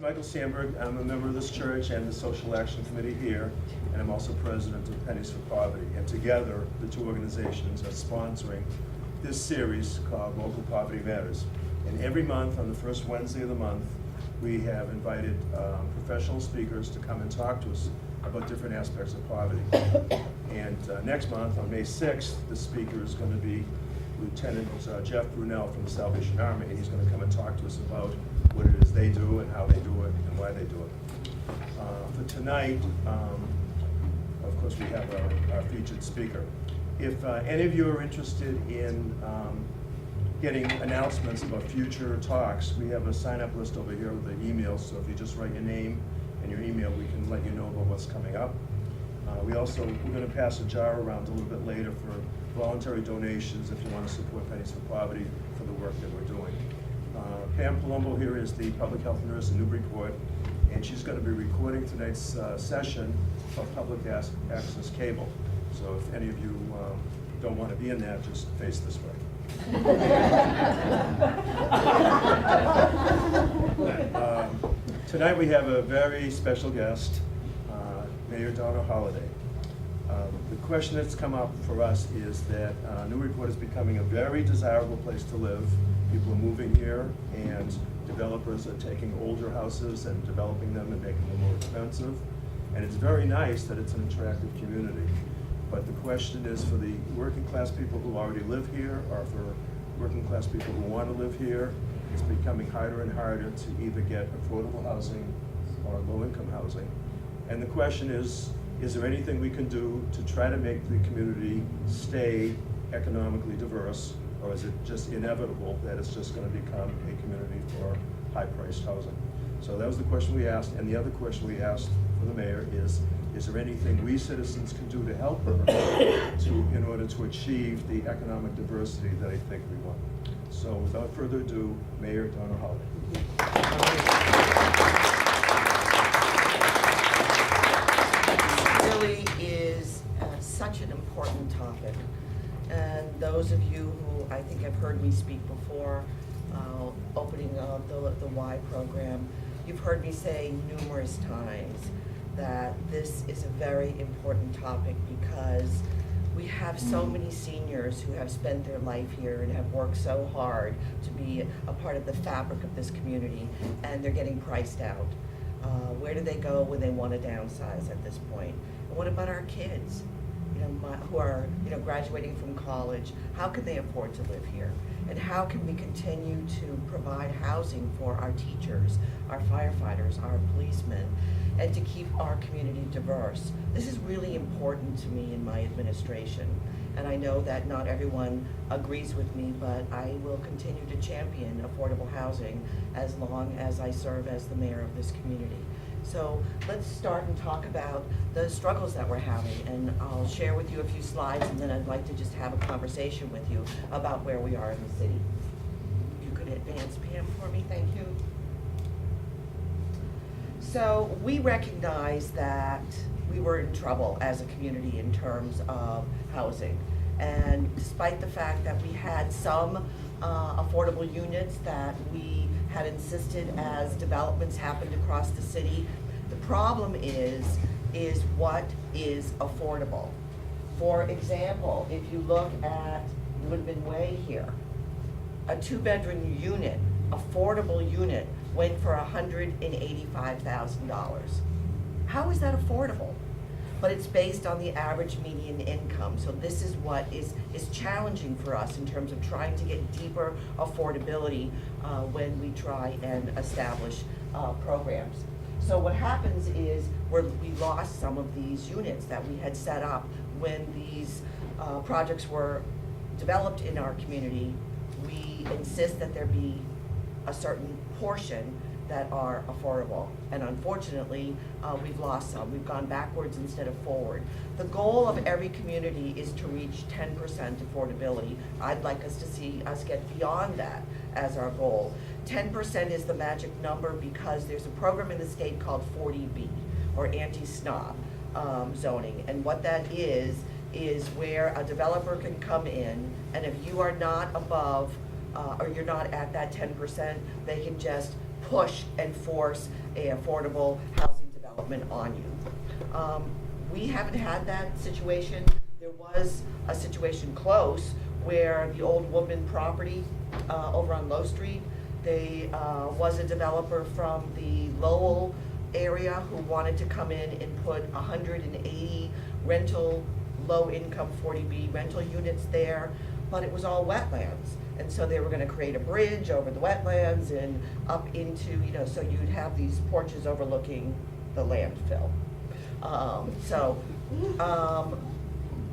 Michael Sandberg. I'm a member of this church and the Social Action Committee here, and I'm also president of Pennies for Poverty. And together, the two organizations are sponsoring this series called Local Poverty Matters. And every month, on the first Wednesday of the month, we have invited professional speakers to come and talk to us about different aspects of poverty. And next month, on May 6th, the speaker is going to be Lieutenant Jeff Brunel from the Salvation Army, and he's going to come and talk to us about what it is they do and how they do it and why they do it. For tonight, of course, we have our featured speaker. If any of you are interested in getting announcements about future talks, we have a sign-up list over here with the emails, so if you just write your name and your email, we can let you know about what's coming up. We're going to pass a jar around a little bit later for voluntary donations if you want to support Pennies for Poverty for the work that we're doing. Pam Palumbo here is the public health nurse in Newburyport, and she's going to be recording tonight's session of public access cable. So if any of you don't want to be in that, just face this way. Tonight we have a very special guest, Mayor Donna Holliday. The question that's come up for us is that Newburyport is becoming a very desirable place to live. People are moving here, and developers are taking older houses and developing them and making them more expensive. And it's very nice that it's an attractive community. But the question is for the working class people who already live here, or for working class people who want to live here, it's becoming harder and harder to either get affordable housing or low-income housing. And the question is there anything we can do to try to make the community stay economically diverse, or is it just inevitable that it's just going to become a community for high-priced housing? So that was the question we asked, and the other question we asked for the mayor is there anything we citizens can do to help her in order to achieve the economic diversity that I think we want? So without further ado, Mayor Donna Holliday. Really is such an important topic, and those of you who I think have heard me speak before, opening of the Y program, you've heard me say numerous times that this is a very important topic because we have so many seniors who have spent their life here and have worked so hard to be a part of the fabric of this community, and they're getting priced out. Where do they go when they want to downsize at this point? And what about our kids, who are graduating from college? How can they afford to live here? And how can we continue to provide housing for our teachers, our firefighters, our policemen, and to keep our community diverse? This is really important to me in my administration. And I know that not everyone agrees with me, but I will continue to champion affordable housing as long as I serve as the mayor of this community. So let's start and talk about the struggles that we're having, and I'll share with you a few slides, and then I'd like to just have a conversation with you about where we are in the city. If you could advance, Pam, for me, thank you. So we recognize that we were in trouble as a community in terms of housing. And despite the fact that we had some affordable units that we had insisted as developments happened across the city, the problem is what is affordable. For example, if you look at Woodman Way here, a 2-bedroom unit, affordable unit, went for $185,000. How is that affordable? But it's based on the average median income. So this is what is challenging for us in terms of trying to get deeper affordability when we try and establish programs. So what happens is we lost some of these units that we had set up when these projects were developed in our community. We insist that there be a certain portion that are affordable. And unfortunately, we've lost some. We've gone backwards instead of forward. The goal of every community is to reach 10% affordability. I'd like us to see us get beyond that as our goal. 10% is the magic number because there's a program in the state called 40B, or anti-snob zoning. And what that is where a developer can come in, and if you are not above or you're not at that 10%, they can just push and force a affordable housing development on you. We haven't had that situation. There was a situation close where the old Woodman property over on Low Street, they was a developer from the Lowell area who wanted to come in and put 180 rental, low-income 40B rental units there, but it was all wetlands. And so they were gonna create a bridge over the wetlands and up into, so you'd have these porches overlooking the landfill.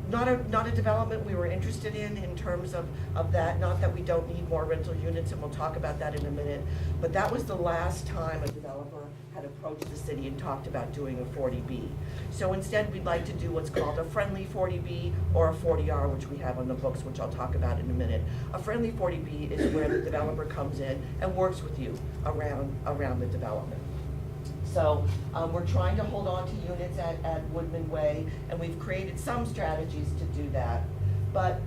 Not a development we were interested in terms of that, not that we don't need more rental units, and we'll talk about that in a minute, but that was the last time a developer had approached the city and talked about doing a 40B. So instead, we'd like to do what's called a friendly 40B or a 40R, which we have on the books, which I'll talk about in a minute. A friendly 40B is where the developer comes in and works with you around the development. So we're trying to hold on to units at Woodman Way, and we've created some strategies to do that. But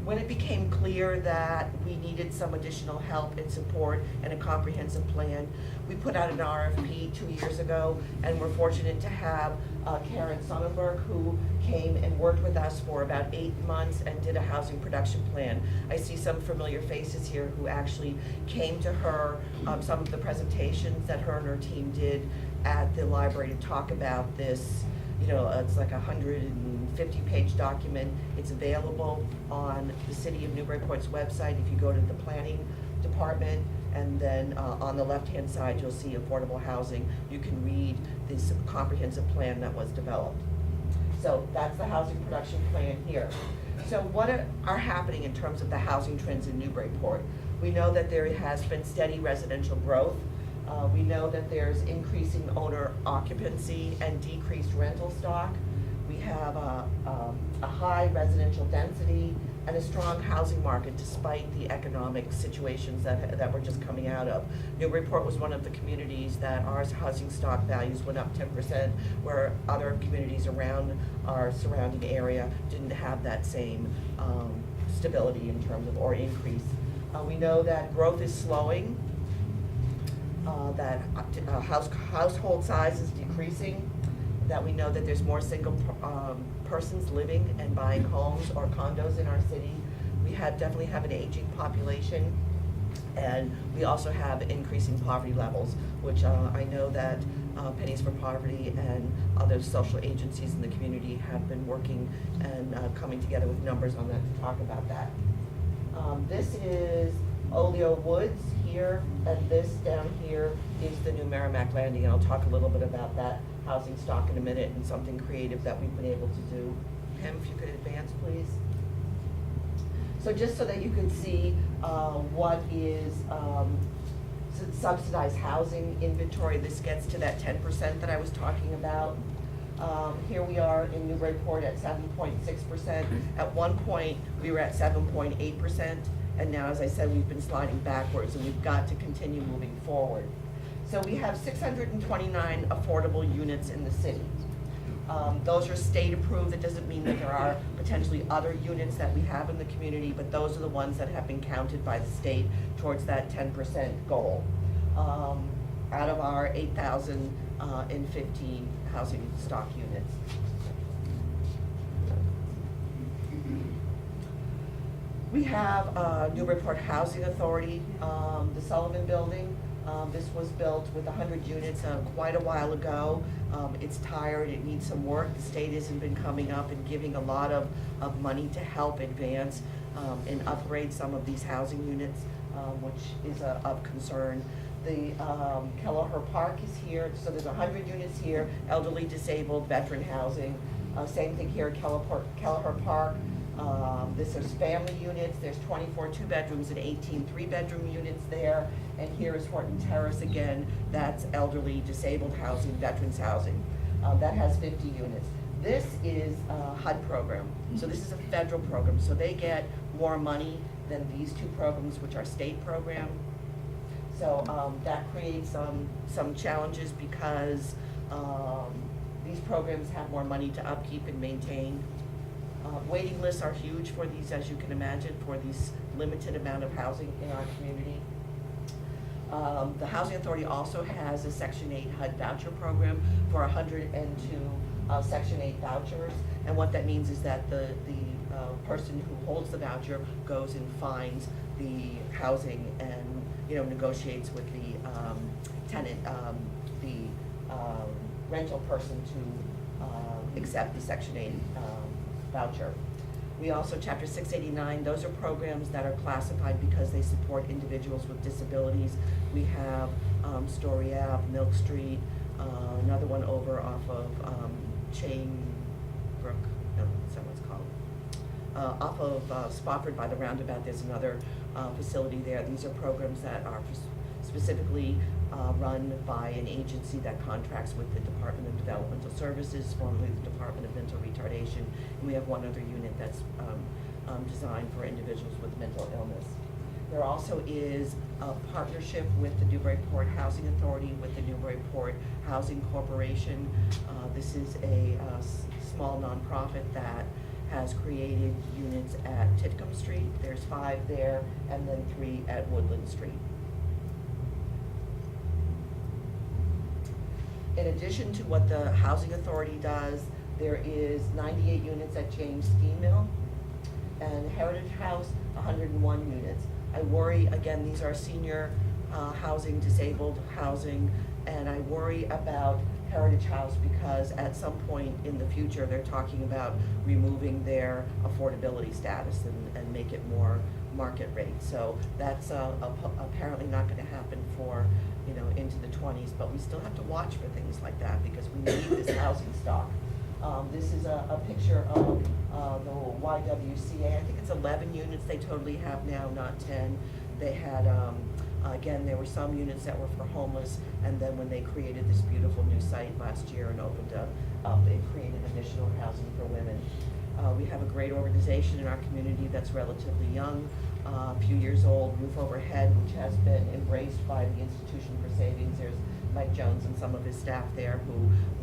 when it became clear that we needed some additional help and support and a comprehensive plan, we put out an RFP 2 years ago, and we're fortunate to have Karen Sonnenberg, who came and worked with us for about 8 months and did a housing production plan. I see some familiar faces here who actually came to her, some of the presentations that her and her team did at the library to talk about this. It's like a 150-page document. It's available on the City of Newburyport's website if you go to the planning department, and then on the left-hand side you'll see affordable housing. You can read this comprehensive plan that was developed. So that's the housing production plan here. So what are happening in terms of the housing trends in Newburyport? We know that there has been steady residential growth. We know that there's increasing owner occupancy and decreased rental stock. We have a high residential density and a strong housing market despite the economic situations that we're just coming out of. Newburyport was one of the communities that our housing stock values went up 10%, where other communities around our surrounding area didn't have that same stability in terms of, or increase. We know that growth is slowing, that household size is decreasing, that we know that there's more single persons living and buying homes or condos in our city. We definitely have an aging population, and we also have increasing poverty levels, which I know that Pennies for Poverty and other social agencies in the community have been working and coming together with numbers on that to talk about that. This is Oleo Woods here, and this down here is the new Merrimack Landing, and I'll talk a little bit about that housing stock in a minute and something creative that we've been able to do. Pam, if you could advance, please. So just so that you can see what is subsidized housing inventory, this gets to that 10% that I was talking about. Here we are in Newburyport at 7.6%. At one point, we were at 7.8%, and now, as I said, we've been sliding backwards, and we've got to continue moving forward. So we have 629 affordable units in the city. Those are state approved. That doesn't mean that there are potentially other units that we have in the community, but those are the ones that have been counted by the state towards that 10% goal. Out of our 8,015 housing stock units. We have Newburyport Housing Authority, the Sullivan Building. This was built with 100 units quite a while ago. It's tired, it needs some work. The state hasn't been coming up and giving a lot of money to help advance and upgrade some of these housing units, which is of concern. The Kelleher Park is here, so there's 100 units here, elderly, disabled, veteran housing. Same thing here at Kelleher Park. This is family units. There's 24 2-bedrooms and 18 3-bedroom units there. And here is Horton Terrace again. That's elderly, disabled housing, veterans housing. That has 50 units. This is a HUD program. So this is a federal program. So they get more money than these two programs, which are state program. So that creates some challenges because these programs have more money to upkeep and maintain. Waiting lists are huge for these, as you can imagine, for these limited amount of housing in our community. The Housing Authority also has a Section 8 HUD voucher program for 102 Section 8 vouchers. And what that means is that the person who holds the voucher goes and finds the housing and, you know, negotiates with the tenant, the rental person to accept the Section 8 voucher. We also, Chapter 689, those are programs that are classified because they support individuals with disabilities. We have Story Ave, Milk Street, another one over off of Chainbrook, no, that's not what it's called. Off of Spofford by the roundabout, there's another facility there. These are programs that are specifically run by an agency that contracts with the Department of Developmental Services, formerly the Department of Mental Retardation, and we have one other unit that's designed for individuals with mental illness. There also is a partnership with the Newburyport Housing Authority, with the Newburyport Housing Corporation. This is a small nonprofit that has created units at Titcomb Street. There's 5 there, and then 3 at Woodland Street. In addition to what the Housing Authority does, there is 98 units at James Ski Mill, and Heritage House, 101 units. I worry, again, these are senior housing, disabled housing, and I worry about Heritage House because at some point in the future, they're talking about removing their affordability status and make it more market rate. So that's apparently not gonna happen for, you know, into the 20s, but we still have to watch for things like that because we need this housing stock. This is a picture of the YWCA. I think it's 11 units they totally have now, not 10. They had, again, there were some units that were for homeless, and then when they created this beautiful new site last year and opened up, they created additional housing for women. We have a great organization in our community that's relatively young, a few years old, Roof Overhead, which has been embraced by the Institution for Savings. There's Mike Jones and some of his staff there who,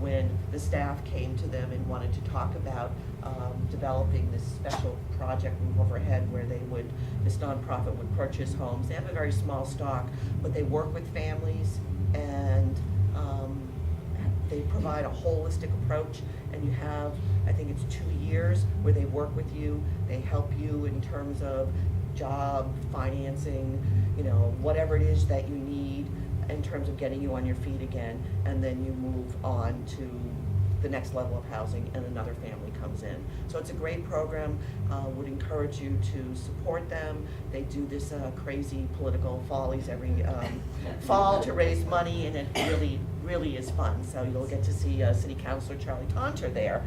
when the staff came to them and wanted to talk about developing this special project, Roof Overhead, where this nonprofit would purchase homes. They have a very small stock, but they work with families and they provide a holistic approach, and you have, I think it's 2 years where they work with you. They help you in terms of job, financing, you know, whatever it is that you need in terms of getting you on your feet again, and then you move on to the next level of housing and another family comes in. So it's a great program. Would encourage you to support them. They do this crazy political follies every fall to raise money, and it really is fun. So you'll get to see City Councilor Charlie Tonter there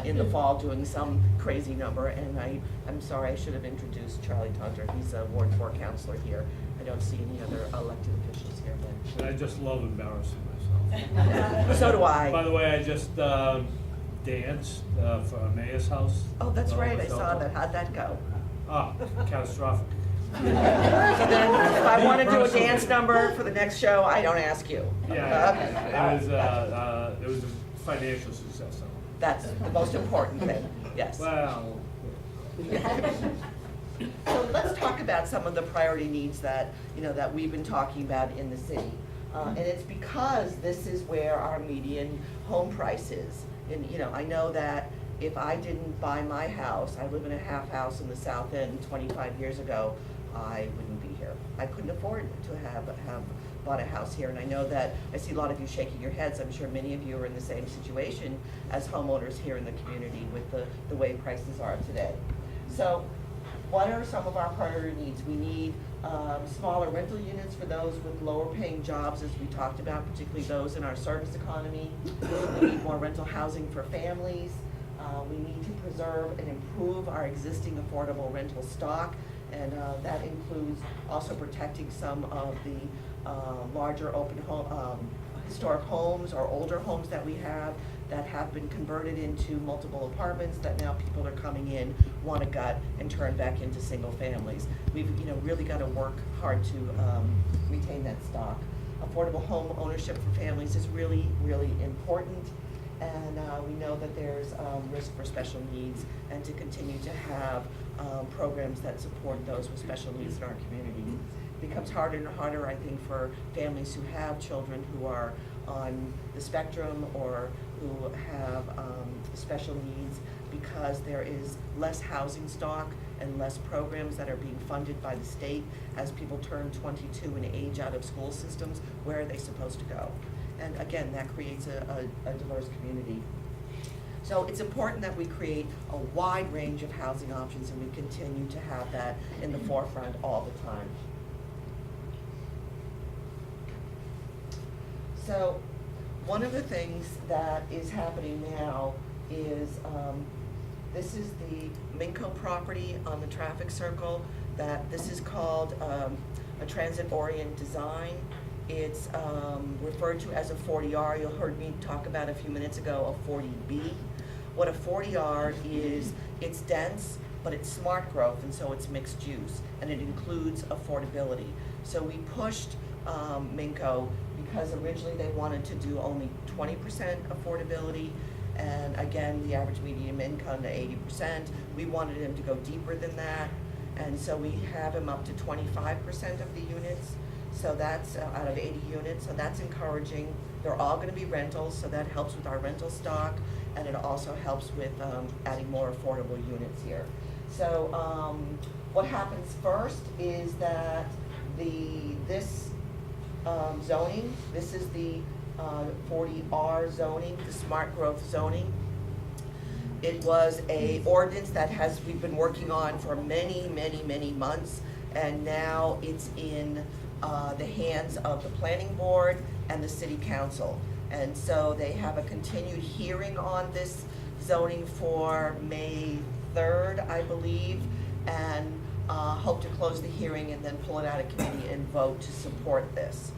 in the fall doing some crazy number. And I'm sorry, I should have introduced Charlie Tonter. He's a Ward 4 councilor here. I don't see any other elected officials here. And I just love embarrassing myself. So do I. By the way, I just danced for a mayor's house. Oh, that's right, I saw that. How'd that go? Catastrophic. So then, if I want to do a dance number for the next show, I don't ask you. Yeah, it was a financial success. That's the most important thing, yes. Well, So let's talk about some of the priority needs that, you know, that we've been talking about in the city. And it's because this is where our median home price is. And, you know, I know that if I didn't buy my house, I live in a half house in the South End 25 years ago, I wouldn't be here. I couldn't afford to have bought a house here. And I know that, I see a lot of you shaking your heads. I'm sure many of you are in the same situation as homeowners here in the community with the way prices are today. So what are some of our priority needs? We need smaller rental units for those with lower paying jobs, as we talked about, particularly those in our service economy. We need more rental housing for families. We need to preserve and improve our existing affordable rental stock, and that includes also protecting some of the larger open home, historic homes or older homes that we have that have been converted into multiple apartments that now people are coming in, want to gut, and turn back into single families. We've really got to work hard to retain that stock. Affordable home ownership for families is really, really important. And we know that there's risk for special needs, and to continue to have programs that support those with special needs in our community. It becomes harder and harder, I think, for families who have children who are on the spectrum or who have special needs, because there is less housing stock and less programs that are being funded by the state. As people turn 22 and age out of school systems, where are they supposed to go? And again, that creates a diverse community. So it's important that we create a wide range of housing options, and we continue to have that in the forefront all the time. So one of the things that is happening now is this is the Minco property on the traffic circle. This is called a transit orient design. It's referred to as a 40R. You heard me talk about a few minutes ago a 40B. What a 40R is, it's dense, but it's smart growth, and so it's mixed use, and it includes affordability. So we pushed Minco because originally they wanted to do only 20% affordability, and again, the average median income to 80%. We wanted him to go deeper than that, and so we have him up to 25% of the units. So that's out of 80 units, so that's encouraging. They're all gonna be rentals, so that helps with our rental stock, and it also helps with adding more affordable units here. So what happens first is that this zoning, this is the 40R zoning, the smart growth zoning. It was a ordinance that we've been working on for many, many, many months, and now it's in the hands of the planning board and the city council. And so they have a continued hearing on this zoning for May 3rd, I believe, and hope to close the hearing and then pull it out of committee and vote to support this.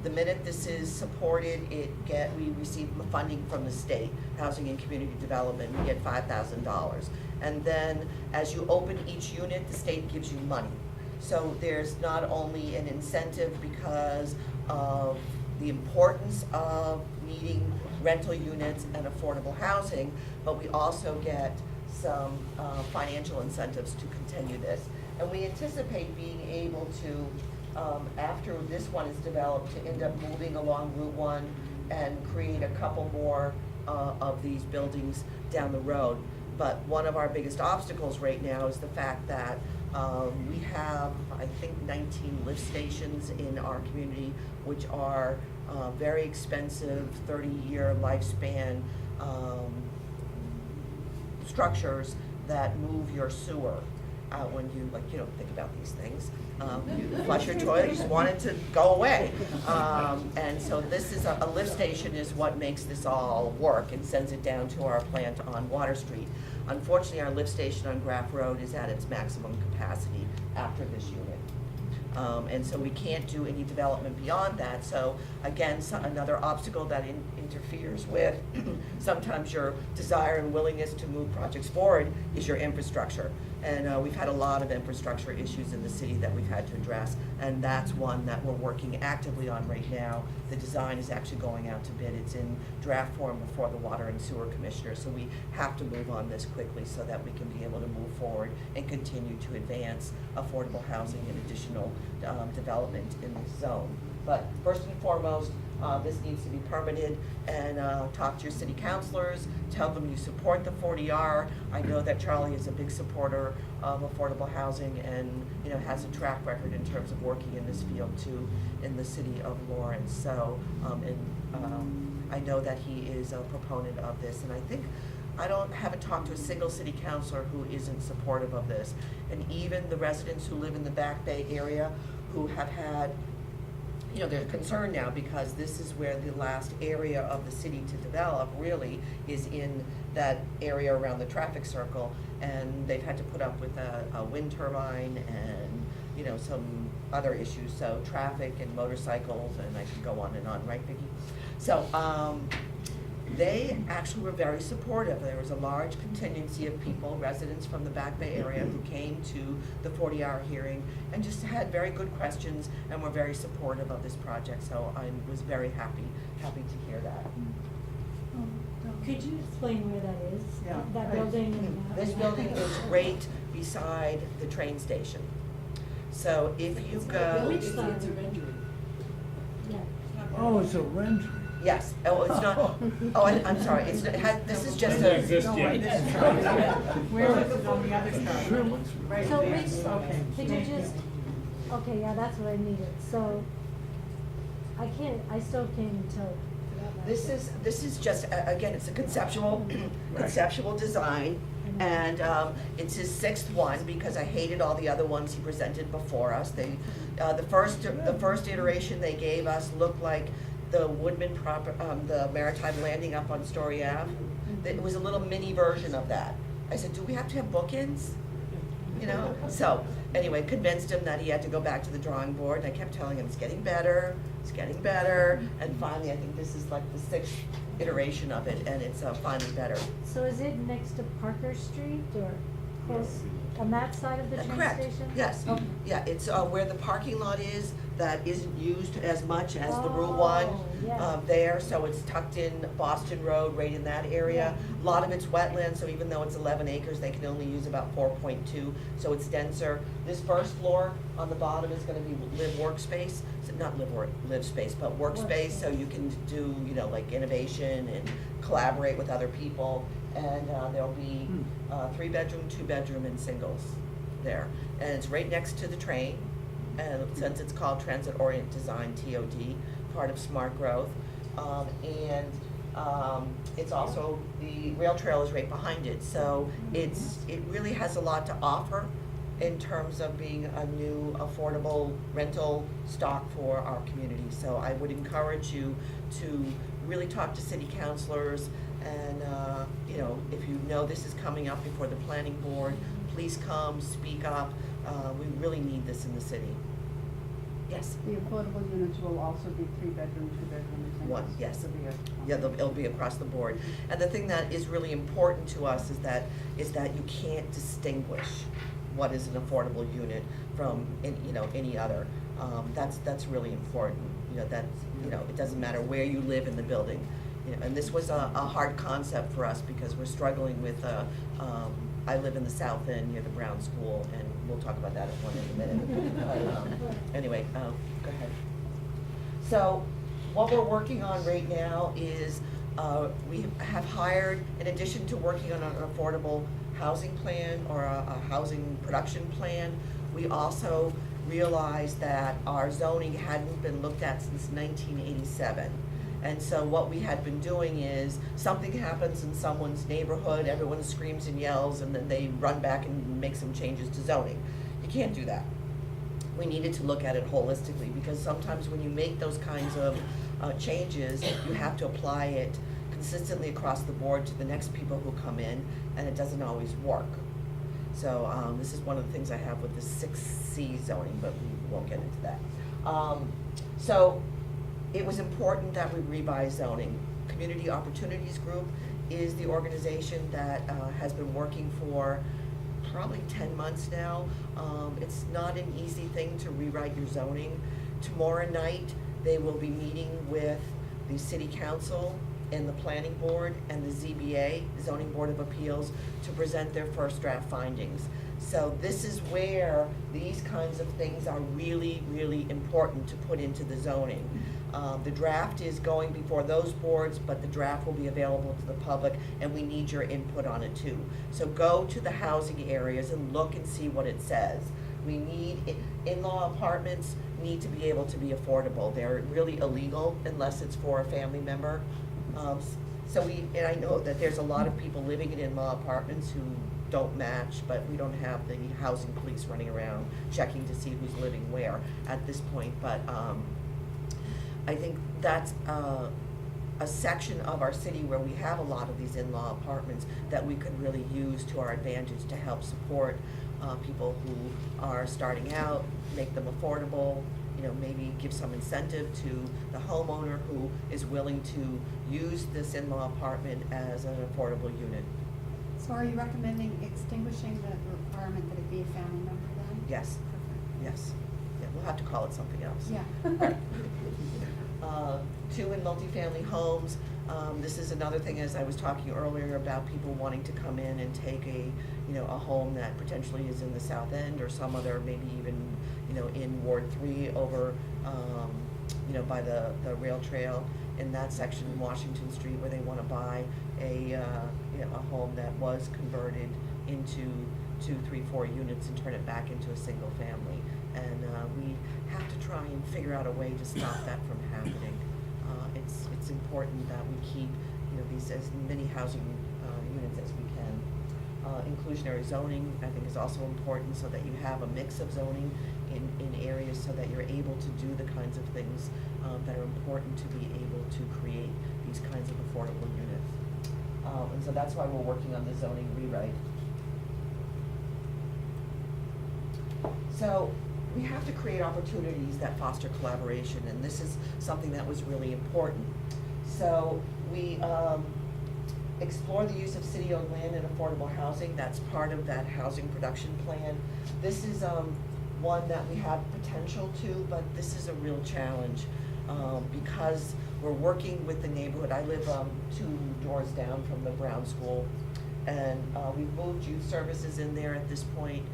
The minute this is supported, we receive funding from the state, Housing and Community Development. We get $5,000. And then as you open each unit, the state gives you money. So there's not only an incentive because of the importance of needing rental units and affordable housing, but we also get some financial incentives to continue this. And we anticipate being able to, after this one is developed, to end up moving along Route 1 and create a couple more of these buildings down the road. But one of our biggest obstacles right now is the fact that we have, I think, 19 lift stations in our community, which are very expensive, 30-year lifespan structures that move your sewer out when you, think about these things. You flush your toilet, you just want it to go away. And so this is a lift station is what makes this all work and sends it down to our plant on Water Street. Unfortunately, our lift station on Graff Road is at its maximum capacity after this unit. And so we can't do any development beyond that. So again, another obstacle that interferes with sometimes your desire and willingness to move projects forward is your infrastructure. And we've had a lot of infrastructure issues in the city that we've had to address, and that's one that we're working actively on right now. The design is actually going out to bid. It's in draft form before the Water and Sewer Commissioner, so we have to move on this quickly so that we can be able to move forward and continue to advance affordable housing and additional development in this zone. But first and foremost, this needs to be permitted, and talk to your city councilors, tell them you support the 40R. I know that Charlie is a big supporter of affordable housing and has a track record in terms of working in this field too in the city of Lawrence. So I know that he is a proponent of this, and I haven't talked to a single city councilor who isn't supportive of this. And even the residents who live in the Back Bay area who have had they're concerned now because this is where the last area of the city to develop really is in that area around the traffic circle, and they've had to put up with a wind turbine and some other issues, so traffic and motorcycles, and I could go on and on, right, Vicki? So they actually were very supportive. There was a large contingency of people, residents from the Back Bay area, who came to the 40-hour hearing and just had very good questions and were very supportive of this project. So I was very happy to hear that. Could you explain where that is? Yeah. That building and. This building is right beside the train station. So if you go, Which side? Yeah. Oh, it's a rendering. yes, oh, it's not, oh, I'm sorry, it had, this is just Doesn't a, exist yet. Where is it on the other side? Sure looks. So Okay. which, could you just, okay, yeah, that's what I needed, so, I still can't even tell. this is just, again, it's a conceptual, conceptual design. And it's his sixth one, because I hated all the other ones he presented before us. They, the first iteration they gave us looked like the Woodman the Maritime Landing up on Story Ave. It was a little mini version of that. I said, do we have to have bookends? You know, so, anyway, convinced him that he had to go back to the drawing board, and I kept telling him, it's getting better, and finally, I think this is like the sixth iteration of it, and it's finally better. So is it next to Parker Street or close, on that side of the train Correct, station? yes, Okay. yeah, it's where the parking lot is, that isn't used as much as the Route 1 Oh, yeah. there, so it's tucked in Boston Road, right in that area. A lot of it's wetland, so even though it's 11 acres, they can only use about 4.2, so it's denser. This first floor on the bottom is gonna be live workspace, so not live space, but workspace, so you can do, you know, like innovation and collaborate with other people. And there'll be 3-bedroom, 2-bedroom, and singles there. And it's right next to the train, and since it's called Transit Orient Design, TOD, part of Smart Growth. It's also, the rail trail is right behind it, so it really has a lot to offer in terms of being a new affordable rental stock for our community. So I would encourage you to really talk to city councilors, and you know, if you know this is coming up before the planning board, please come, speak up. We really need this in the city. Yes? The affordable units will also be 3-bedroom, 2-bedroom, and singles? One, yes. It'll be Yeah, it'll be across the board. And the thing that is really important to us is that you can't distinguish what is an affordable unit from, you know, any other. That's really important. You know, it doesn't matter where you live in the building. You know, and this was a hard concept for us, because we're struggling with, I live in the South End near the Brown School, and we'll talk about that in a minute. But, anyway, go ahead. So what we're working on right now is we have hired, in addition to working on an affordable housing plan or a housing production plan, we also realized that our zoning hadn't been looked at since 1987. And so what we had been doing is, something happens in someone's neighborhood, everyone screams and yells, and then they run back and make some changes to zoning. You can't do that. We needed to look at it holistically, because sometimes when you make those kinds of changes, you have to apply it consistently across the board to the next people who come in, and it doesn't always work. So this is one of the things I have with the 6C zoning, but we won't get into that. So it was important that we revise zoning. Community Opportunities Group is the organization that has been working for probably 10 months now. It's not an easy thing to rewrite your zoning. Tomorrow night, they will be meeting with the City Council and the Planning Board and the ZBA, Zoning Board of Appeals, to present their first draft findings. So this is where these kinds of things are really, really important to put into the zoning. The draft is going before those boards, but the draft will be available to the public, and we need your input on it too. So go to the housing areas and look and see what it says. We need, in-law apartments need to be able to be affordable. They're really illegal unless it's for a family member. And I know that there's a lot of people living in in-law apartments who don't match, but we don't have the housing police running around checking to see who's living where at this point. But I think that's a section of our city where we have a lot of these in-law apartments that we could really use to our advantage to help support people who are starting out, make them affordable, you know, maybe give some incentive to the homeowner who is willing to use this in-law apartment as an affordable unit. So are you recommending extinguishing the requirement that it be a family member then? Yes, yes. Yeah, we'll have to call it something else. Yeah. Right. 2 in multifamily homes, This is another thing, as I was talking earlier, about people wanting to come in and take a home that potentially is in the South End or some other, maybe even, in Ward 3 over, by the rail trail in that section in Washington Street, where they want to buy a home that was converted into 2, 3, 4 units and turn it back into a single family. And we have to try and figure out a way to stop that from happening. It's important that we keep, these as many housing units as we can. Inclusionary zoning, I think, is also important, so that you have a mix of zoning in areas, so that you're able to do the kinds of things that are important to be able to create these kinds of affordable units. And so that's why we're working on the zoning rewrite. So we have to create opportunities that foster collaboration, and this is something that was really important. So we explore the use of city-owned land in affordable housing. That's part of that housing production plan. This is one that we have potential to, but this is a real challenge because we're working with the neighborhood. I live 2 doors down from the Brown School, and we've moved youth services in there at this point.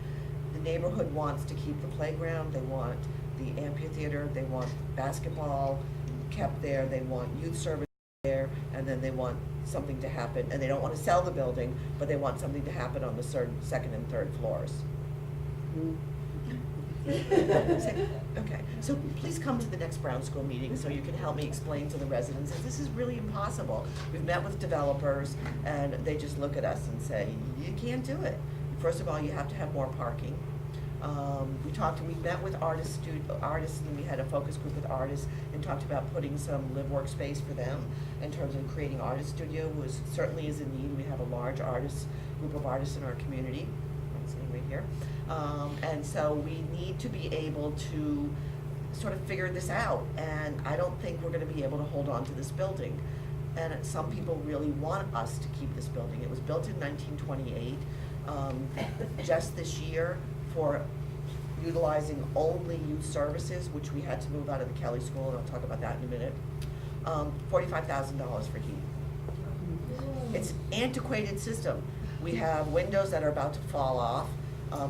The neighborhood wants to keep the playground, they want the amphitheater, they want basketball kept there, they want youth service there, and then they want something to happen, and they don't want to sell the building, but they want something to happen on the second and third floors. Okay, so please come to the next Brown School meeting so you can help me explain to the residents that this is really impossible. We've met with developers, and they just look at us and say, you can't do it. First of all, you have to have more parking. We met with artists, and we had a focus group with artists and talked about putting some live workspace for them in terms of creating artist studio, which certainly is a need. We have a large group of artists in our community. I'm sitting right here. And so we need to be able to sort of figure this out. And I don't think we're going to be able to hold on to this building. And some people really want us to keep this building. It was built in 1928. Just this year, for utilizing only youth services, which we had to move out of the Kelly School, and I'll talk about that in a minute, $45,000 for heat. It's an antiquated system. We have windows that are about to fall off.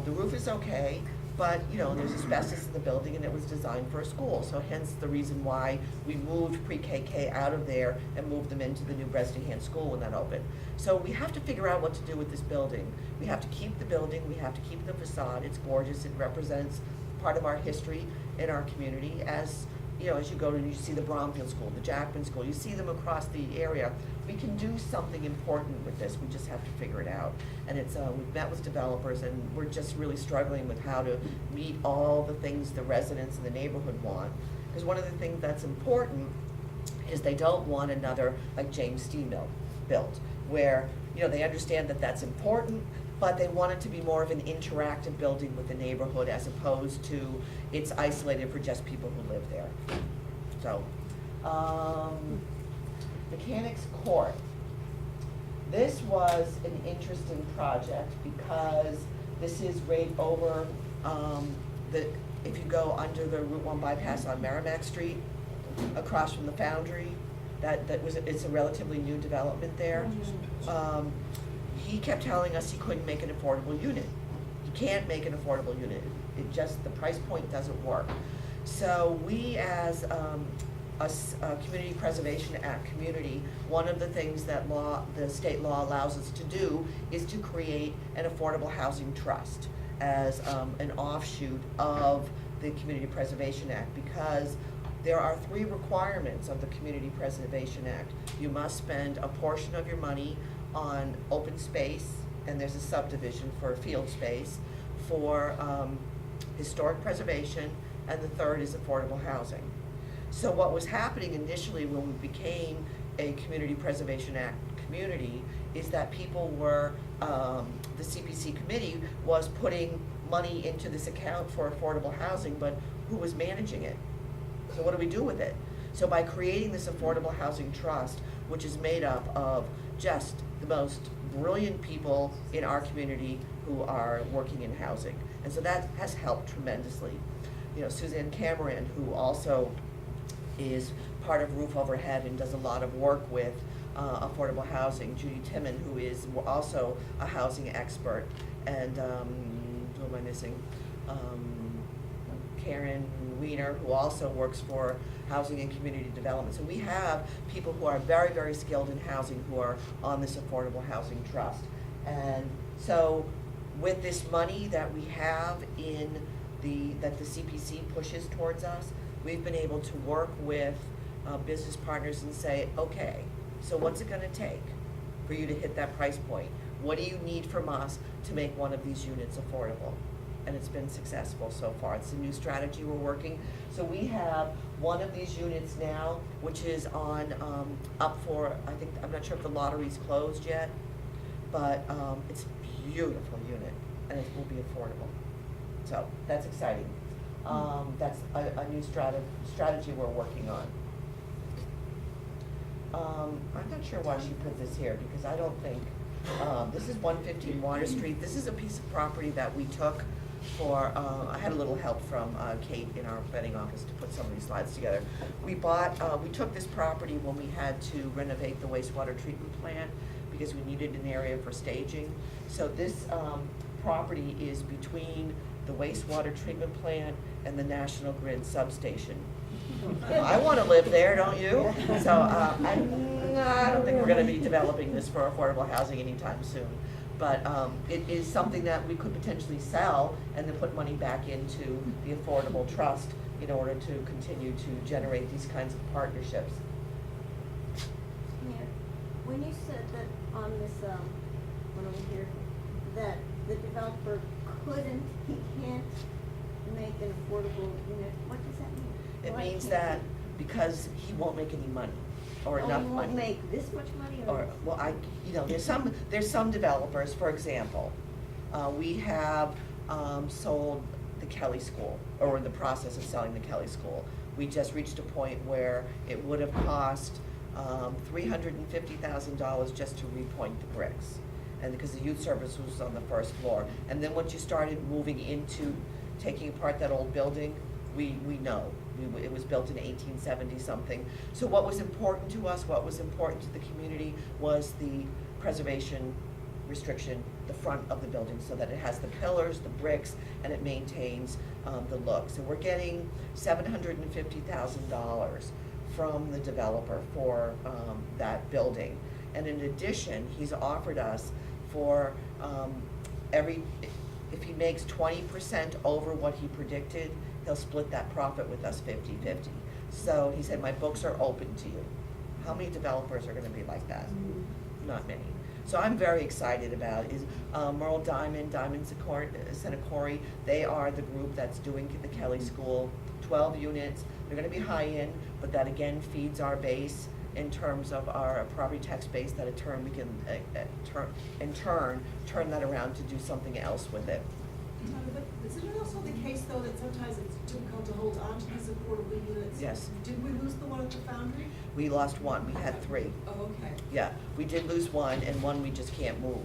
The roof is okay, but there's asbestos in the building, and it was designed for a school, so hence the reason why we moved pre-KK out of there and moved them into the new Bresnahan School when that opened. So we have to figure out what to do with this building. We have to keep the building, we have to keep the facade. It's gorgeous, it represents part of our history in our community. As you go and you see the Bromfield School, the Jackman School, you see them across the area. We can do something important with this, we just have to figure it out. And we've met with developers, and we're just really struggling with how to meet all the things the residents in the neighborhood want. Because one of the things that's important is they don't want another, like James Steel Mill built, where they understand that that's important, but they want it to be more of an interactive building with the neighborhood, as opposed to it's isolated for just people who live there. So, Mechanics Court. This was an interesting project because this is right over if you go under the Route 1 bypass on Merrimack Street, across from the Foundry, it's a relatively new development there. He kept telling us he couldn't make an affordable unit. He can't make an affordable unit. The price point doesn't work. So we, as a Community Preservation Act community, one of the things that the state law allows us to do is to create an affordable housing trust as an offshoot of the Community Preservation Act, because there are 3 requirements of the Community Preservation Act. You must spend a portion of your money on open space, and there's a subdivision for field space, for historic preservation, and the third is affordable housing. So what was happening initially when we became a Community Preservation Act community is that people were, the CPC committee was putting money into this account for affordable housing, but who was managing it? So what do we do with it? So by creating this affordable housing trust, which is made up of just the most brilliant people in our community who are working in housing. And so that has helped tremendously. Suzanne Cameron, who also is part of Roof Overhead and does a lot of work with affordable housing. Judy Timon, who is also a housing expert, and who am I missing? Karen Weiner, who also works for Housing and Community Development. So we have people who are very, very skilled in housing who are on this Affordable Housing Trust. And so with this money that we have that the CPC pushes towards us, we've been able to work with business partners and say, okay, so what's it gonna take for you to hit that price point? What do you need from us to make one of these units affordable? And it's been successful so far. It's a new strategy we're working. So we have one of these units now, which is on, up for, I think, I'm not sure if the lottery's closed yet, but it's a beautiful unit, and it will be affordable. So that's exciting. That's a new strategy we're working on. I'm not sure why she put this here, because I don't think, this is 115 Water Street. This is a piece of property that we took for, I had a little help from Kate in our vetting office to put some of these slides together. We took this property when we had to renovate the wastewater treatment plant because we needed an area for staging. So this property is between the wastewater treatment plant and the National Grid substation. I want to live there, don't you? So I don't think we're going to be developing this for affordable housing anytime soon. But it is something that we could potentially sell and then put money back into the Affordable Trust in order to continue to generate these kinds of partnerships. Mayor, when you said that on this, one over here, that the developer he can't make an affordable unit, what does that mean? It Why means can't that he? because he won't make any money, or Oh, enough he money. won't make this much money, Or, well, there's some developers, for example, we have sold the Kelly School, or we're in the process of selling the Kelly School. We just reached a point where it would have cost $350,000 just to repoint the bricks. And because the youth service was on the first floor. And then once you started moving into taking apart that old building, we know. It was built in 1870 something. So what was important to us, what was important to the community was the preservation restriction, the front of the building, so that it has the pillars, the bricks, and it maintains the look. So we're getting $750,000 from the developer for that building. And in addition, he's offered us for if he makes 20% over what he predicted, he'll split that profit with us 50-50. So he said, my books are open to you. How many developers are gonna be like that? Not many. So I'm very excited about it. Merle Diamond Senacori, they are the group that's doing the Kelly School, 12 units. They're gonna be high-end, but that again feeds our base in terms of our property tax base, that in turn we can turn that around to do something else with it. But isn't it also the case, though, that sometimes it's difficult to hold on to these affordable units? Yes. Did we lose the one at the Foundry? We lost one, we had 3. Oh, okay. Yeah, we did lose one, and one we just can't move.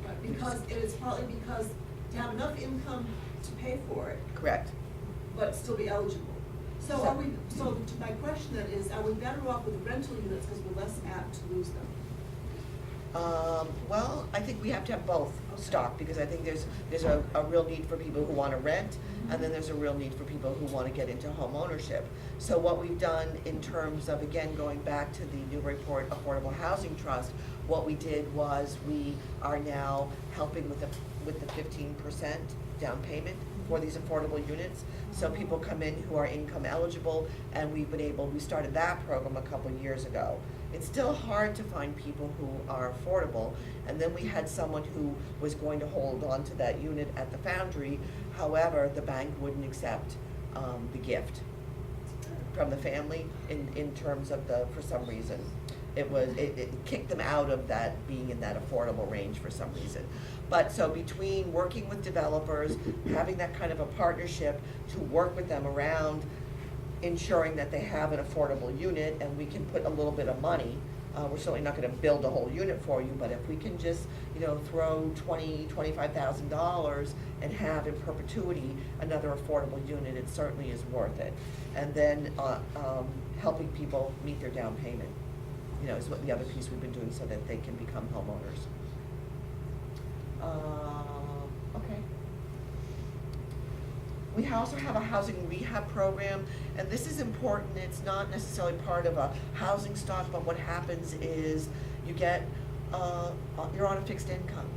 Right, because it is probably because to have enough income to pay for it, Correct. but still be eligible. So my question then is, are we better off with rental units because we're less apt to lose them? Well, I think we have to have both Okay. stock, because I think there's a real need for people who want to rent, and then there's a real need for people who want to get into home ownership. So what we've done in terms of, again, going back to the Newburyport Affordable Housing Trust, what we did was we are now helping with the 15% down payment for these affordable units. So people come in who are income eligible, and we started that program a couple years ago. It's still hard to find people who are affordable, and then we had someone who was going to hold on to that unit at the Foundry. However, the bank wouldn't accept the gift from the family in terms of for some reason. It kicked them out of that being in that affordable range for some reason. But so between working with developers, having that kind of a partnership to work with them around ensuring that they have an affordable unit, and we can put a little bit of money. We're certainly not gonna build a whole unit for you, but if we can just, throw $25,000 and have in perpetuity another affordable unit, it certainly is worth it. And then helping people meet their down payment, you know, is what the other piece we've been doing so that they can become homeowners. Okay. We also have a housing rehab program, and this is important. It's not necessarily part of a housing stock, but what happens is you get, you're on a fixed income,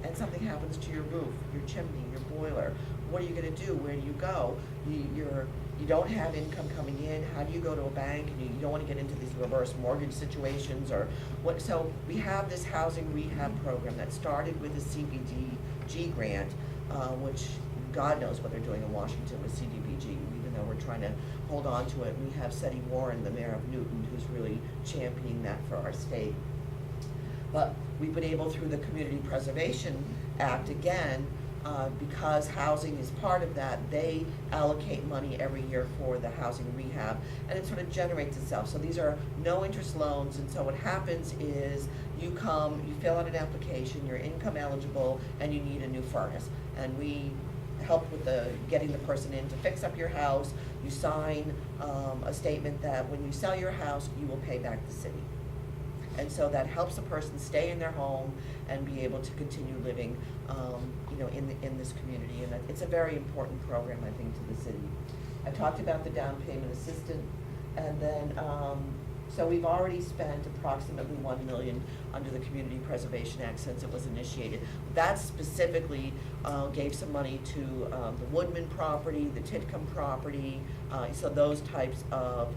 and something happens to your roof, your chimney, your boiler. What are you gonna do? Where do you go? You don't have income coming in. How do you go to a bank? And you don't wanna get into these reverse mortgage situations or what, so we have this housing rehab program that started with a CDBG grant, which God knows what they're doing in Washington with CDBG, even though we're trying to hold on to it. We have Seti Warren, the mayor of Newton, who's really championing that for our state. But we've been able, through the Community Preservation Act, again, because housing is part of that, they allocate money every year for the housing rehab, and it sort of generates itself. So these are no-interest loans, and so what happens is you come, you fill out an application, you're income eligible, and you need a new furnace. And we help with getting the person in to fix up your house. You sign a statement that when you sell your house, you will pay back the city. And so that helps a person stay in their home and be able to continue living, you know, in this community. And it's a very important program, I think, to the city. I talked about the down payment assistant, and then, so we've already spent approximately $1 million under the Community Preservation Act since it was initiated. That specifically gave some money to the Woodman property, the Titcomb property, so those types of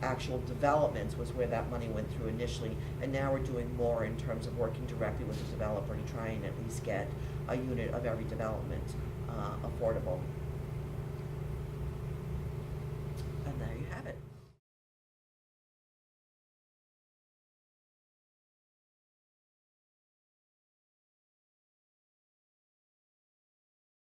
actual developments was where that money went through initially, and now we're doing more in terms of working directly with the developer to try and at least get a unit of every development affordable. And there you have it.